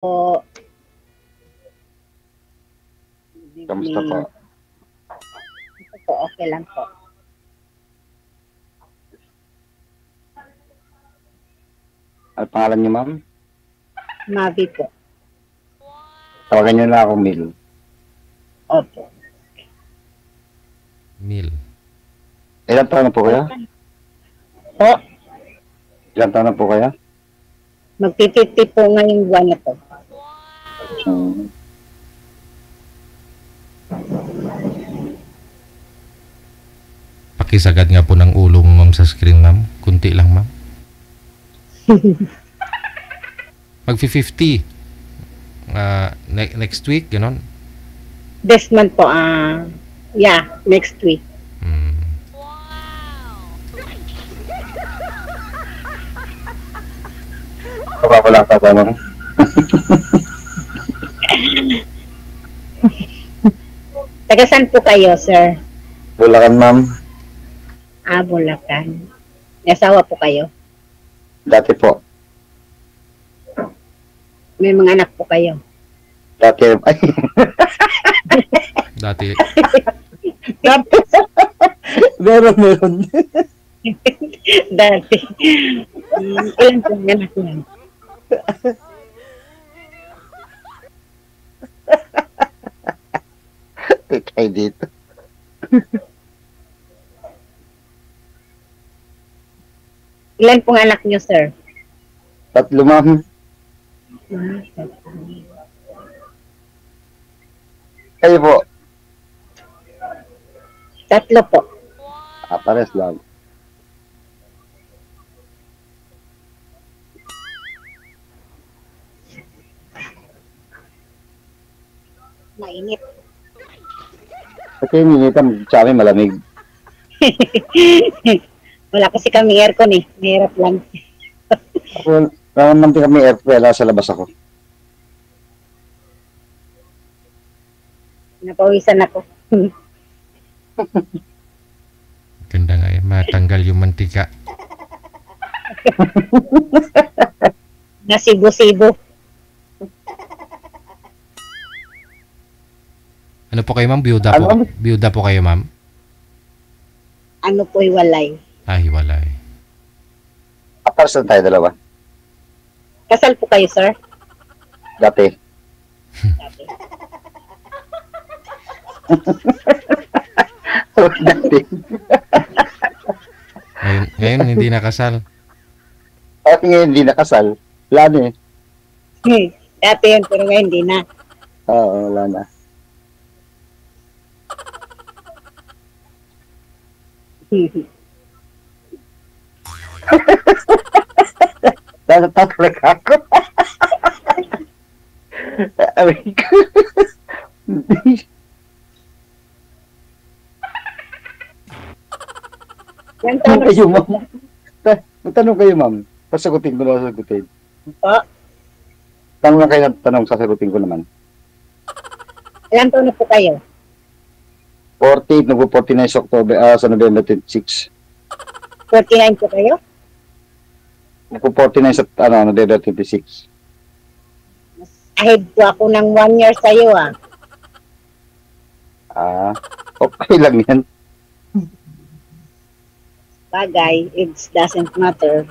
Po, good Kamusta po? evening. Ito po, okay lang po. Ano pangalan niyo, ma'am? Mavi po. Tawagan niyo na ako, Mil. Opo. Mil. Ilan taon na po kayo? Po, Ilan taon na po kayo? magpipiti po ngayong buwan na to. Hmm. Pakisagad nga po ng ulo mo, ma'am, sa screen, ma'am. Kunti lang, ma'am. Mag-50. Next week, gano'n? This month po, yeah, next week. Hmm. Wala ka ba, ma'am? Taga saan po kayo, sir? Bulacan, ma'am. Bulacan. May asawa po kayo? Dati po. May mga anak po kayo? Dati, ay, Dati, dati. meron. Dati. Ilan po ang anak niyan? Kaya dito. Ilan pong anak niyo, sir? Tatlo, ma'am. Kayo po. Tatlo po. Pares lang. Mainit. Kasi ninitam sa amin malamig. Wala kasi kami aircon eh. Mahirap lang. Ako, naman din kami airfare, sa labas ako. Napawisan ako. ganda nga eh. Matanggal yung mantika. Nasibo-sibo. Ano po kayo, ma'am? Biyuda po. Ano? Biyuda po kayo, ma'am? Ano po'y walay. Hiwalay. Pares lang tayo dalawa. Kasal po kayo, sir? Dati. Sabi. Dati. Ngayon hindi nakasal. At ngayon hindi nakasal. Wala na eh. Dati yun, pero ngayon hindi na. Oo, wala na. Natataklag ako. Aray ko. Yan Tanong tanong kayo, ma'am. Tanong kayo, ma'am. Pasagutin ko na sagutin. po. Tanong lang kayo ng tanong, sasagutin ko naman. Ilan taon na po kayo? 40, nagpo-49 sa October, sa November 26. 49 po kayo? Nagpo-49 sa, November 26. Ahead po ako ng 1 year sa'yo Okay lang yan. Bagay, it doesn't matter.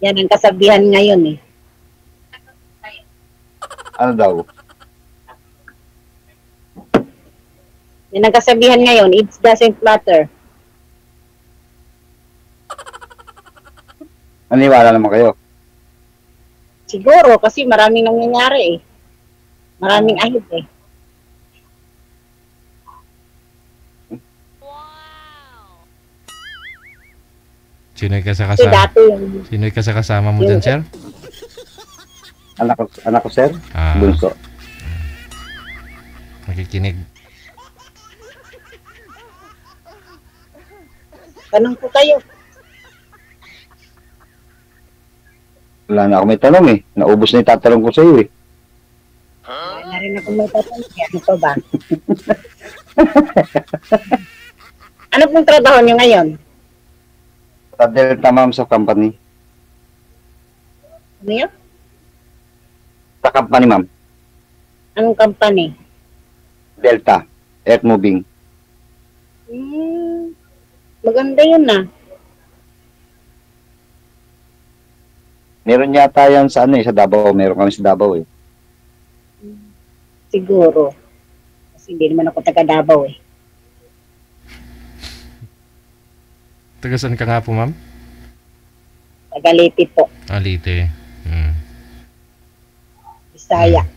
Yan ang kasabihan ngayon eh. Ano daw? Yan ang kasabihan ngayon, it doesn't matter. Naniwala naman kayo. Siguro, kasi maraming nangyayari eh. Maraming ahid eh. Sino'y ka sa Kasi kasama? dati yung Sino'y ka sa kasama mo dyan, sir? Anak ko sir? Bunso. Makikinig. tanong po kayo. Wala na ako may tanong eh. Naubos na yung tatanong ko sa iyo eh. Wala na rin ako may tatanong. Ano pa ba? Ano pong trabaho niyo ngayon? Sa Delta, ma'am, sa company. Ano yun? Sa company, ma'am. Anong company? Delta. Earth moving. Maganda yun ah. Meron yata yan sa ano eh, sa Davao. Meron kami sa Davao eh. Siguro. Kasi hindi naman ako taga Davao eh. Taga saan ka nga po, ma'am? Taga Leyte po. Leyte. Hmm. Bisaya.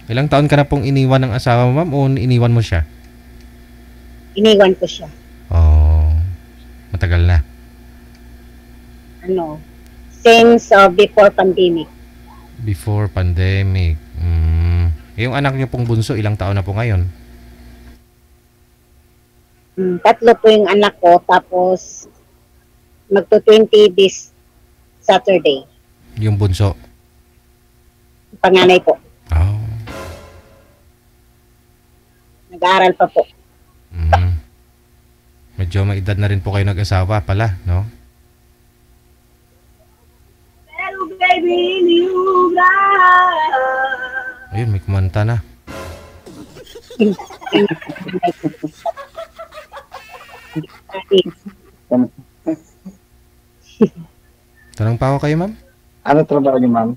Ilang taon ka na pong iniwan ng asawa mo, ma'am, o iniwan mo siya? Iniwan ko siya. Oh, matagal na. Ano? Since before pandemic. Before pandemic. Yung anak niyo pong bunso, ilang taon na po ngayon? 3 po yung anak ko. Tapos magto-20 this Saturday. Yung bunso? Panganay po. Oh. Nag-aaral pa po. Medyo may edad na rin po kayo nag-asawa pala, no? Pero baby, you Ayun, may kumanta na. Tanong pa ako kayo, ma'am? Ano trabaho niyo, ma'am?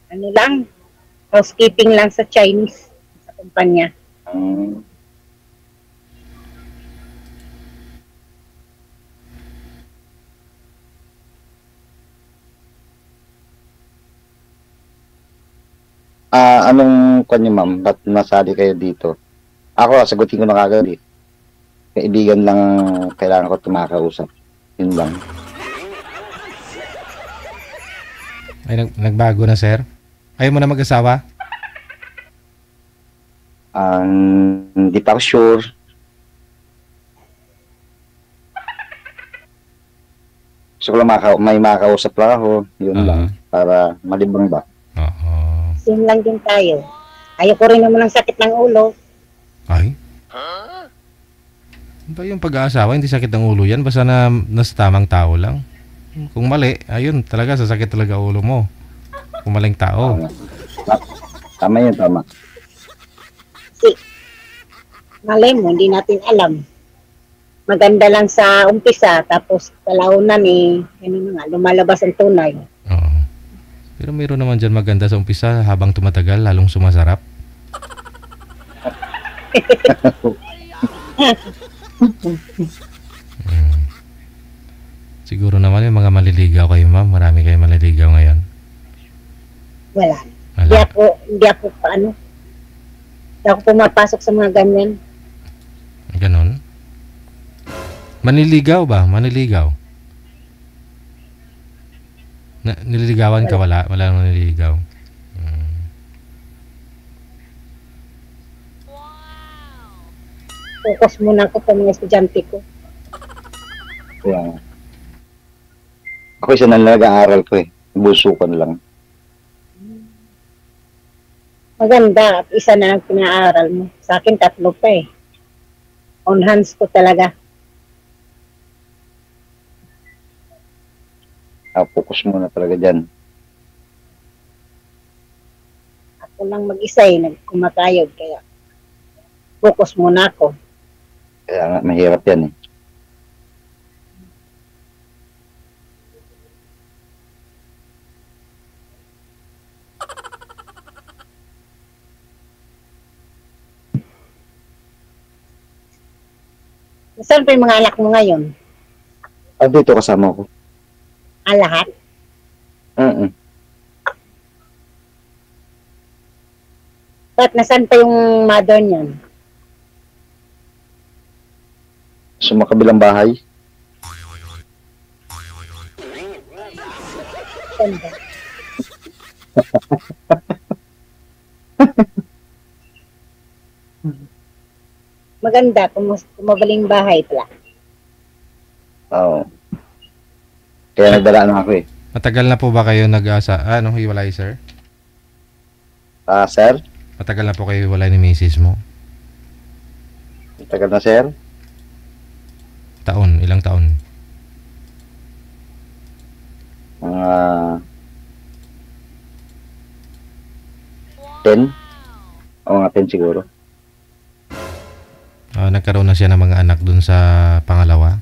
Ano lang, housekeeping lang sa Chinese, sa kumpanya. Anong kanyo, ma'am? Ba't nasali kayo dito? Ako, sagutin ko na kagad eh. Kaibigan lang ang kailangan ko tumakausap. Yun lang. Ay, nagbago na, sir? Ayaw mo na mag-asawa? Hindi pa ako sure. Gusto ko lang may makakausap lang ako. Yun lang. Para malibang ba? Oo. Same lang din tayo. Ayoko rin naman ng sakit ng ulo. Ay? Ano ba yung pag-aasawa? Hindi sakit ng ulo yan. Basta na nasa tamang tao lang. Kung mali, ayun, talaga sasakit talaga ulo mo. Kung maling tao. Tama yun, tama. Kasi, malay mo, hindi natin alam. Maganda lang sa umpisa, tapos kalaunan eh, ano na nga, lumalabas ang tunay. Oo. Pero mayroon naman dyan maganda sa umpisa habang tumatagal, lalong sumasarap. Siguro naman yung mga maliligaw kayo, ma'am. Marami kayong maliligaw ngayon. Wala. Wala. Hindi ako paano. Hindi ako pumapasok sa mga ganyan. Ganon. Maniligaw ba? Maniligaw. Nililigawan ka? Wala nang nililigaw. Focus muna ako sa mga estudyante ko. Kaya, ako isa na nag-aaral ko eh. Busukan lang. Maganda. Isa na ang pinaaral mo. Sa akin, 3 pa eh. On hands ko talaga. Focus muna talaga dyan. Ako lang mag-isa eh, nagkumakayod. Kaya, focus muna ako. Kaya nga, mahirap yan eh. Saan pa yung mga anak mo ngayon? Dito kasama ko. Lahat? Ba't nasaan pa yung mother niyan? Sa makabilang bahay. Saan ba? Maganda, kumabaling bahay pala. Oo. Kaya nagdala na ako eh. Matagal na po ba kayo hiwalay, sir? Sir? Matagal na po kayo hiwalay ni misis mo? Tagal na, sir? Taon, ilang taon? Mga 10? O mga 10 siguro. Nagkaroon na siya ng mga anak dun sa pangalawa?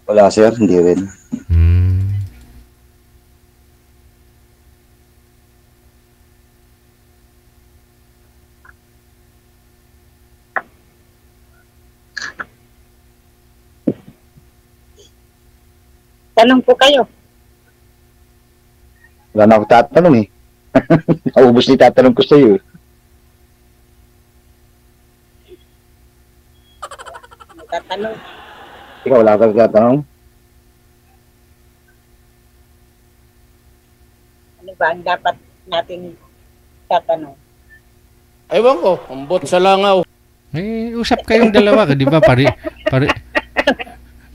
Wala sir, hindi rin. Hmm. Tanong po kayo. Wala na ako tatanong eh. Naubos ni tatanong ko sa iyo. Tatanong. Ikaw wala ka tatanong? Ano ba ang dapat natin tatanong? Ewan ko, ambot sa langaw. Usap kayong dalawa, di ba?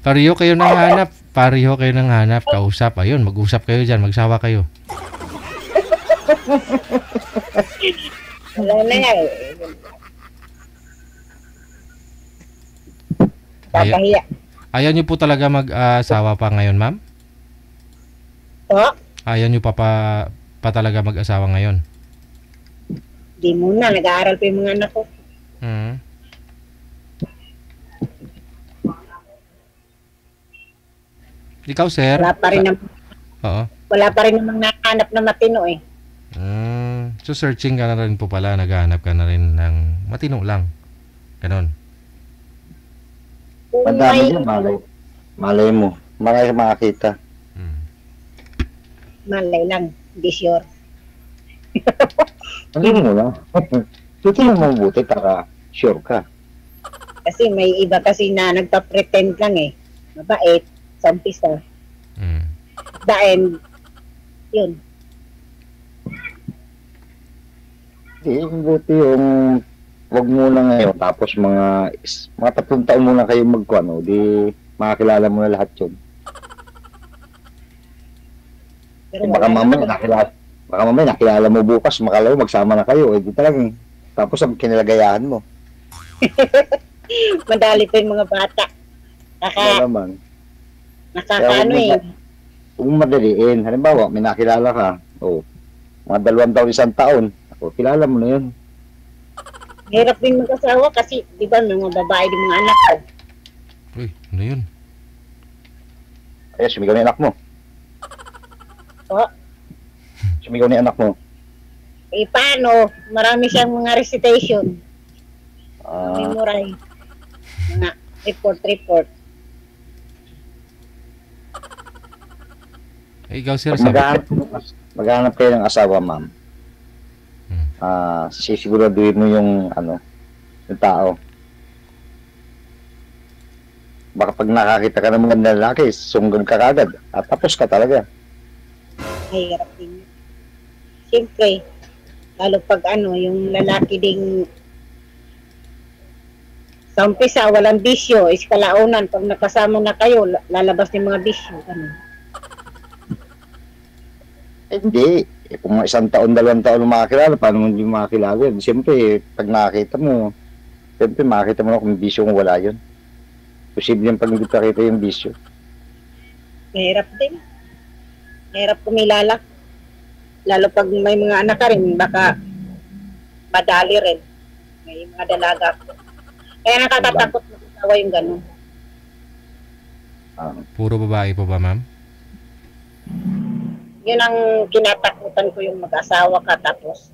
Pareho kayo ng hanap. Pareho kayo ng hanap. Kausap. Ayun, mag-usap kayo dyan. Magsawa kayo. Wala na yan. Kakahiya. Ayaw niyo po talaga mag-asawa pa ngayon, ma'am? Po? Ayaw niyo pa talaga mag-asawa ngayon? Di muna. Nag-aaral pa yung mga anak ko. Hmm. Ikaw, sir? Wala pa rin naman. Oo. Wala pa rin namang nahanap na matino eh. So searching ka na rin po pala, naghahanap ka na rin ng matino lang. Ganon. Kung Madami may yan, malay mo. Marami makakita. malay lang. Hindi sure. Hindi mo lang. Dito mo mabuti para sure ka. Kasi may iba kasi na nagpa-pretend lang eh. Mabait. Sa umpisa. Mm. The end. Yun. Hindi, mabuti yung wag muna ngayon. Tapos mga 3 taon muna kayo magkuano. Di makakilala mo na lahat yun. Pero Baka mamaya nakilala mo bukas, makalaw, magsama na kayo. Eh, di talagang. Tapos ang kinilagayahan mo. madali pa yung mga bata. Wala naman. Nakakaano eh. Huwag mo madaliin. Halimbawa, may nakilala ka. O, mga 2 taon, 1 taon. O, kilala mo na yun. Hirap din mag-asawa kasi, di ba, mga babae din mga anak ko. Uy, ano yun? Kaya sumigaw na yung anak mo. O, Sumigaw na yung anak mo. eh paano? Marami siyang mga recitation. Ah, Memorize. Mga report. Ikaw, sir, pag maghanap kayo ng asawa, ma'am. Sisiguraduhin mo yung tao. Baka pag nakakita ka ng mga lalaki, sunggol ka kagad at tapos ka talaga. Ay, hirap din. Siyempre, lalo pag yung lalaki ding sa umpisa, walang bisyo, is kalaunan, pag nakasama na kayo, lalabas yung mga bisyo. Hindi. Kung 1 taon, 2 taon makakilala, paano mo hindi makakilala yun? Siyempre, pag nakakita mo, siyempre makakita mo na kung bisyo kung wala yun. Posible yung pag hindi pakita yung bisyo. Mahirap din. Mahirap kumilala. Lalo pag may mga anak ka rin, baka madali rin. May mga dalaga ko. Kaya nakakatakot na asawa yung ganun. Puro babae po ba, ma'am? Yun ang kinatakutan ko, yung mag-asawa ka tapos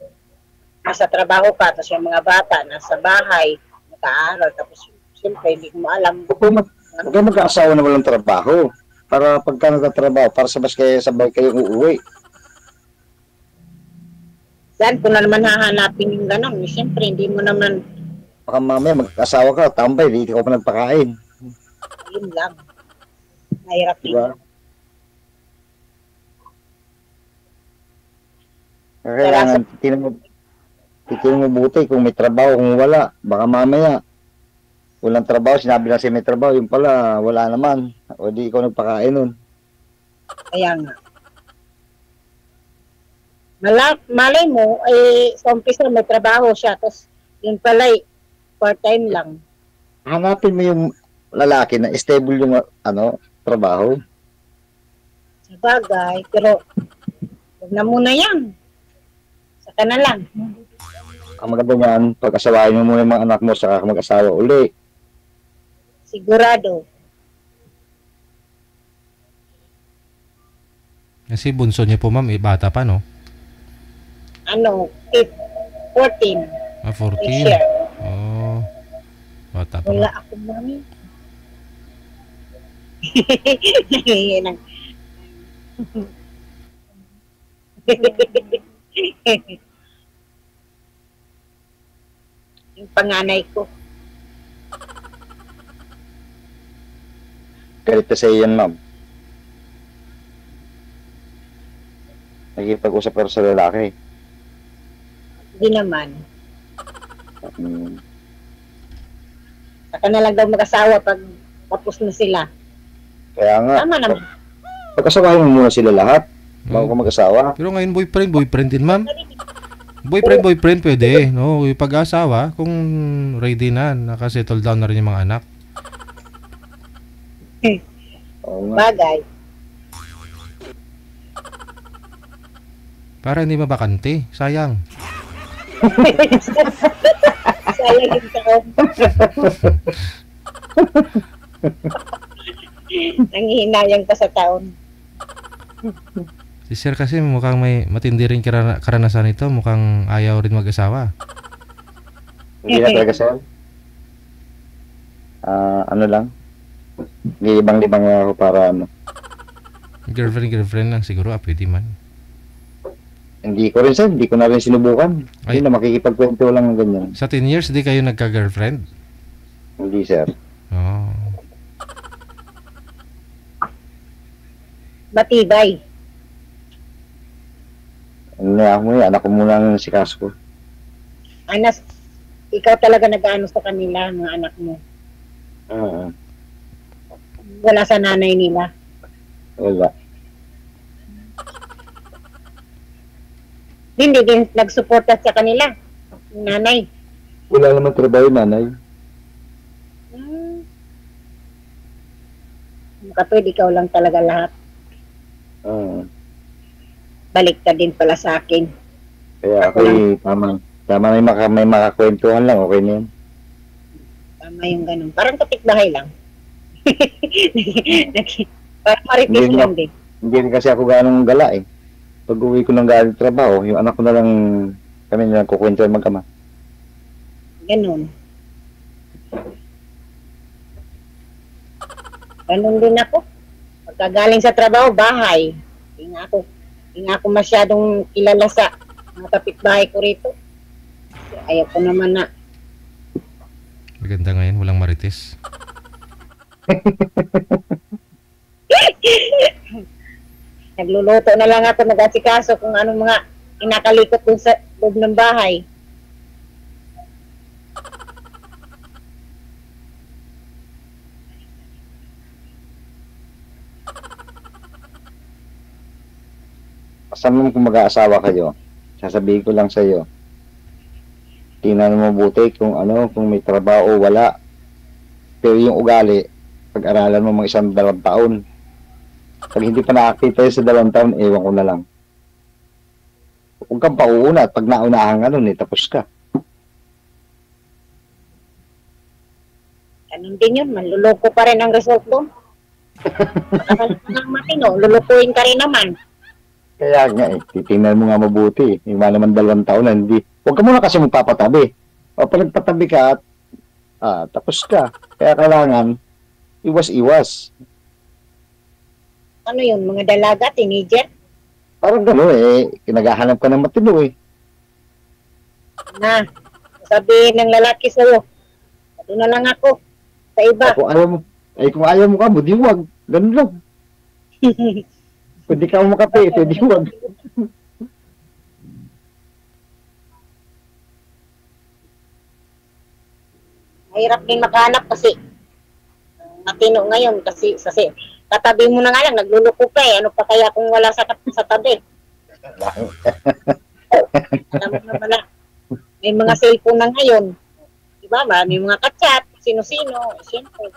nasa trabaho ka, tapos yung mga bata nasa bahay, nag-aaral, tapos siyempre hindi mo alam. Huwag kayo mag-aasawa na walang trabaho. Para pagka nagtatrabaho, para sabay kayong uuwi. Saan ko na naman hahanapin yung ganun? Siyempre, hindi mo naman, Baka mamaya mag-asawa ka, tambay, hindi ka pa nagpakain. yun lang. Mahirap din. Diba? Kailangan titignan mo buti kung may trabaho, kung wala. Baka mamaya, walang trabaho, sinabi lang siya may trabaho, yung pala, wala naman. O di ikaw nagpakain nun. Kaya nga. Malay mo, sa umpisa may trabaho siya, tapos yun pala part-time lang. Hanapin mo yung lalaki na stable yung trabaho. Sa bagay, pero huwag na muna yan. Saka na lang. Ang maganda niyan, pag-asawahin mo muna yung mga anak mo, saka ka mag-asawa uli. Sigurado. Kasi bunso niyo po ma'am, bata pa no? Ano, 14. Ah, 14. Next year. Oh, bata pa. Wala ako, mami. Yan ang... Yung panganay ko. Galit ka sa iyan, ma'am. Nakikipag-usap ka sa lalaki. Hindi naman. Hmm. Saka na lang daw mag-asawa pag tapos na sila. Kaya nga, Tama naman. pag-asawahin mo muna sila lahat, bago ka mag-asawa. Pero ngayon boyfriend din ma'am. Boyfriend pwede, no? Yung pag-asawa, kung ready na, nakasettle down na rin yung mga anak. Oo nga. Bagay. Para hindi mabakante, sayang. Sayang yung taon. Nanghihinayang ka sa taon. Si sir kasi mukhang may matindi rin karanasan ito, mukhang ayaw rin mag-asawa. Hindi na talaga, sir. Ano lang, libang-libang lang ako para Girlfriend lang siguro, pwede man. Hindi ko rin, sir. Hindi ko na rin sinubukan. Ay. Hindi na makikipagkwento lang ng ganyan. Sa 10 years, di kayo nagka-girlfriend? Hindi, sir. Oh. Matibay. Ano na ako anak ko muna ang sikas ko. Anas, ikaw talaga nag-ano sa kanila, mga anak mo. Oo. Wala sa nanay nila. Wala. Hindi din nagsuporta sa kanila. Yung nanay. Wala naman trabaho, nanay. Kapag ikaw lang talaga lahat. Oo. Balik ka din pala sa akin. Kaya ako tama. Tama na may makakwentuhan lang. Okay na yun. Tama yung ganun. Parang kapitbahay lang. Parang maritis Hindi lang din. Hindi rin kasi ako ganong gala eh. Pag uwi ko ng galing trabaho, yung anak ko na lang kami na lang kukwentuhan magkama. Ganun. Ganun din ako. Pagkagaling sa trabaho, bahay. Hindi nga ako masyadong kilala sa mga kapitbahay ko rito. Ayaw ko naman na. Maganda ngayon, walang marites. Nagluluto na lang ako, nag-asikaso kung anong mga inakalikot dun sa loob ng bahay. Kasama mo kung mag-aasawa kayo, sasabihin ko lang sa iyo. Tingnan mo mabuti kung kung may trabaho o wala. Pero yung ugali, pag-aralan mo mga 1-2 taon. Pag hindi pa nakakita sa 2 taon, ewan ko na lang. Huwag kang pauuna at pag naunahan tapos ka. Ganun din yun, manluloko pa rin ang result doon. Ang matino, lulukuin ka rin naman. Kaya nga titingnan mo nga mabuti. Yung mga naman 2 taon na hindi. Huwag ka muna kasi magpapatabi. O pag nagpatabi ka tapos ka. Kaya kailangan, iwas-iwas. Ano yun, mga dalaga, teenager? Parang gano'n kinagahanap ka ng matino Na, sabihin ng lalaki sa'yo, ito na lang ako, sa iba. Kung ayaw mo ka mo, di wag. Ganun lang. Kung di ka makape, di wag. Mahirap din makahanap kasi matino ngayon kasi katabi mo na nga lang, nagluluko pa ano pa kaya kung wala sa tabi. Alam mo naman na, may mga cellphone na ngayon. Diba ba? May mga kachat, sino-sino. Siyempre.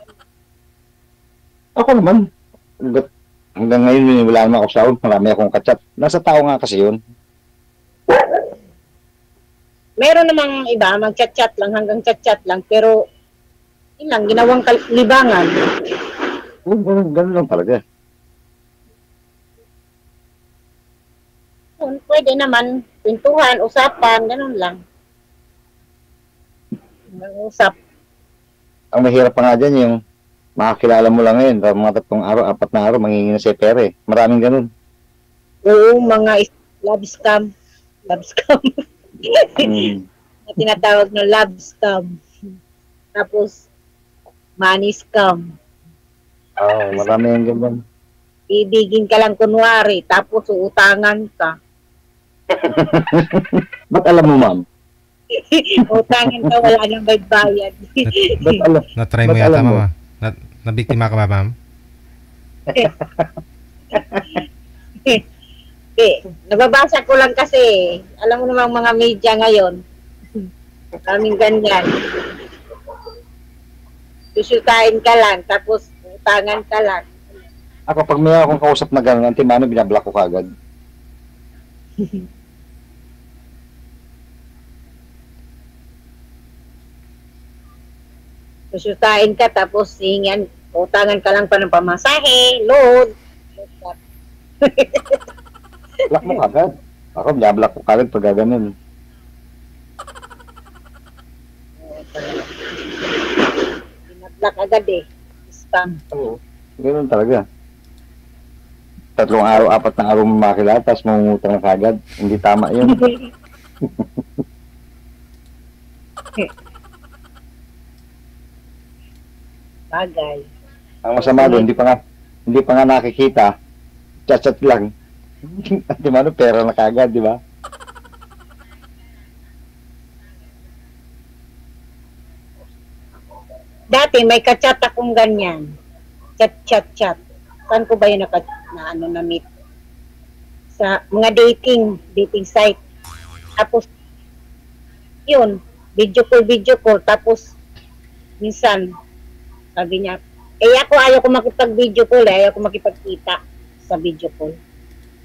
Ako naman, hanggang ngayon wala naman ako sahod, marami akong kachat. Nasa tao nga kasi yun. Meron namang iba, mag-chat-chat lang, hanggang chat-chat lang, pero yun lang, ginawang libangan. Ganun lang talaga. Yun, pwede naman, pintuhan, usapan, ganun lang. Mag-usap. Ang mahirap pa nga dyan yung makakilala mo lang ngayon, mga 3 araw, 4 na araw, mangingi na si pere. Maraming ganun. Oo, mga love scam. Love scam. Na tinatawag na love scam. Tapos, money scam. Oo, maraming ganun. Ibigin ka lang kunwari, tapos uutangan ka. Ba't alam mo, ma'am? Utangan ka, wala nang bayad. Ba't alam? Na-try mo Ba't yata, alam mo? mama. Nabiktima ka ba, ma'am? Nababasa ko lang kasi, alam mo namang mga media ngayon, maraming ganyan. Susukain ka lang, tapos utangan ka lang. Ako, pag may akong kausap na gano'n, antimano, binablock ko kagad. Susukain ka, tapos hingan, utangan ka lang pa ng pamasahe, load. Block mo kagad. Ako, binablock ko kagad pag gano'n. Binablock agad eh. Scam. Oo. Gano'n talaga. 3 araw, 4 na araw mo makilala, tapos mangungutang na kagad. Hindi tama yun. Bagay. Ang masama doon, hindi pa nga nakikita. Chat-chat lang. Antimano, pera na kagad, di ba? Dati may kachat akong ganyan. Chat. Saan ko ba yun na meet? Sa mga dating site. Tapos, yun, video call. Tapos, minsan, sabi niya, ako ayaw ko makipag-video call, ayaw ko makipagkita sa video call.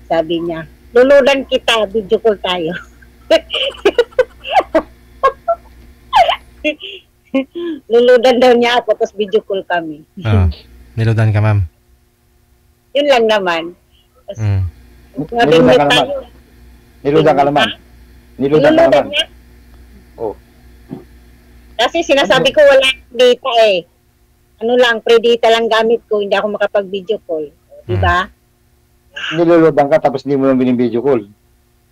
Sabi niya, luludan kita, video call tayo. Luludan daw niya ako, tapos video call kami. Oo. Niludan ka, ma'am. Yun lang naman. Tapos, Niludan nabimit ka naman. tayo. Niludan ka naman. Niludan ka Niluludan naman. niya. Oh. Kasi sinasabi ko wala data eh. Ano lang, pre-data lang gamit ko, hindi ako makapag-video call. Diba? Niluludan ka, tapos hindi mo lang binibideo call.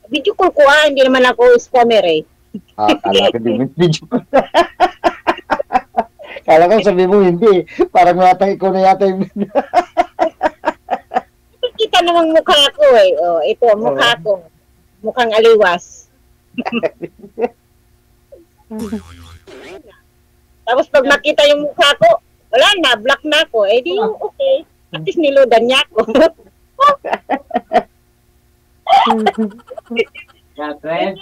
Video call ko hindi naman ako scammer eh. Kala ko din video call. Kala ko sabi mo hindi. Parang yata ikaw na yata yung... Kita namang mukha ko eh. Oh, ito, mukha ko. Mukhang aliwas. Tapos pag makita yung mukha ko, wala na, block na ako. Eh di okay. At least nilodan niya ako. Siyempre.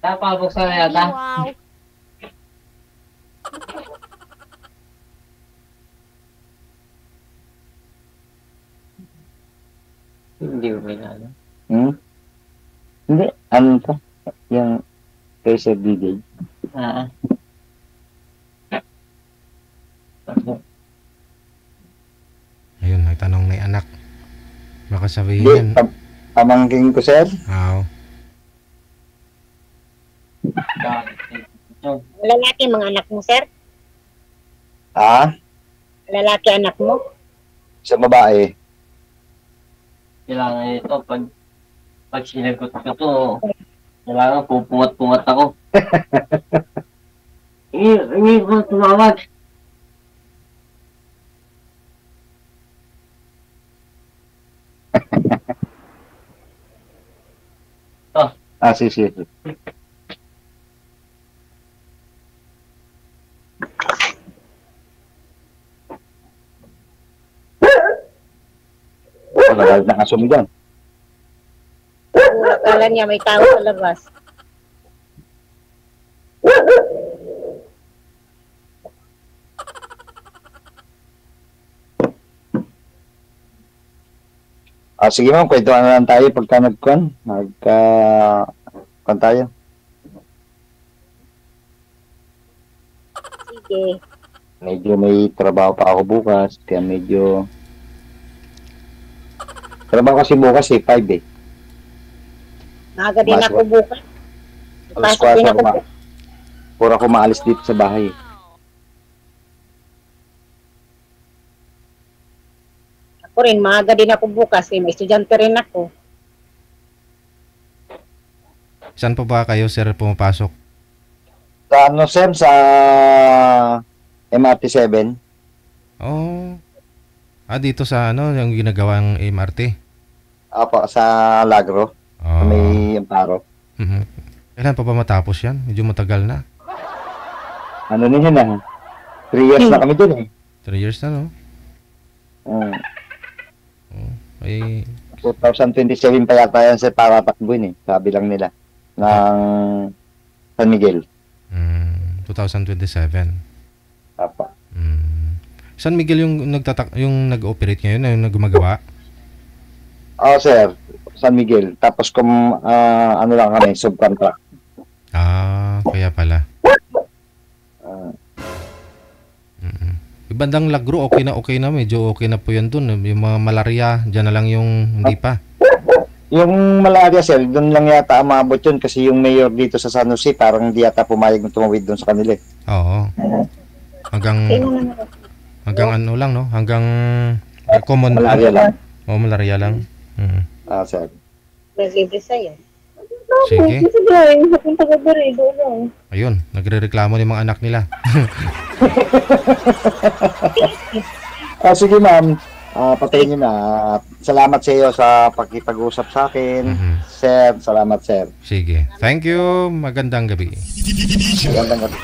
Napabuksan na yata. Wow. Hindi ko may Hindi. Ano to? Yung kay Sir DJ. Ah. Ayun, nagtanong na yung anak. Baka Hindi. sabihin. Pamangking ko, Sir. Oo. Lalaki mga anak mo, sir? Lalaki anak mo? Sa babae. Kailangan ito pag sinagot ko to, kailangan pupungat-pungat ako. Hindi ko tumawag. Sige. Nagalit na aso mo dyan. Akala niya may tao sa labas. Sige ma'am, kwentuhan na lang tayo pagka nagkuhan. Kuhan tayo. Sige. Medyo may trabaho pa ako bukas. Kaya medyo... Trabaho kasi bukas 5 eh. Maaga din Mas- ako bukas. Alas Pasok din 4 ako bukas. pura ko maalis dito sa bahay. Ako rin, maaga din ako bukas. Eh. May estudyante rin ako. Saan po ba kayo, sir, pumapasok? Sa ano, Sem? Sa MRT-7. Oh. Dito sa ano, yung ginagawang MRT. Apo, sa Lagro. Sa Oh. may Amparo. Mhm. Kailan pa ba matapos yan? Medyo matagal na. Ano na yun 3 years na kami dun eh. 3 years na, no? Mm. Ay, 2027 pa yata yan sa para takbuin eh. Sabi lang nila. Ng San Miguel. 2027. Apo. San Miguel yung nag-operate ngayon, yung gumagawa? Sir. San Miguel. Tapos kung ano lang kami, subcontract. Kaya pala. Ibandang Lagro, okay na. Medyo okay na po yan dun. Yung mga malaria, dyan na lang yung hindi pa. Yung malaria, sir, doon lang yata umabot yun kasi yung mayor dito sa San Jose parang hindi yata pumayag na tumawid doon sa kanila. Oo. Hanggang ano lang, no? Hanggang common. Malaria lang. Malaria lang. Sir. Nag-libre sa'yo. Sige. Sige, napunta ka ba rin doon? Ayun, nagrereklamo ng mga anak nila. Sige ma'am, patayin nyo na. Salamat sa iyo sa pakipag-usap sa akin. Sir, salamat sir. Sige. Thank you. Magandang gabi. Magandang gabi.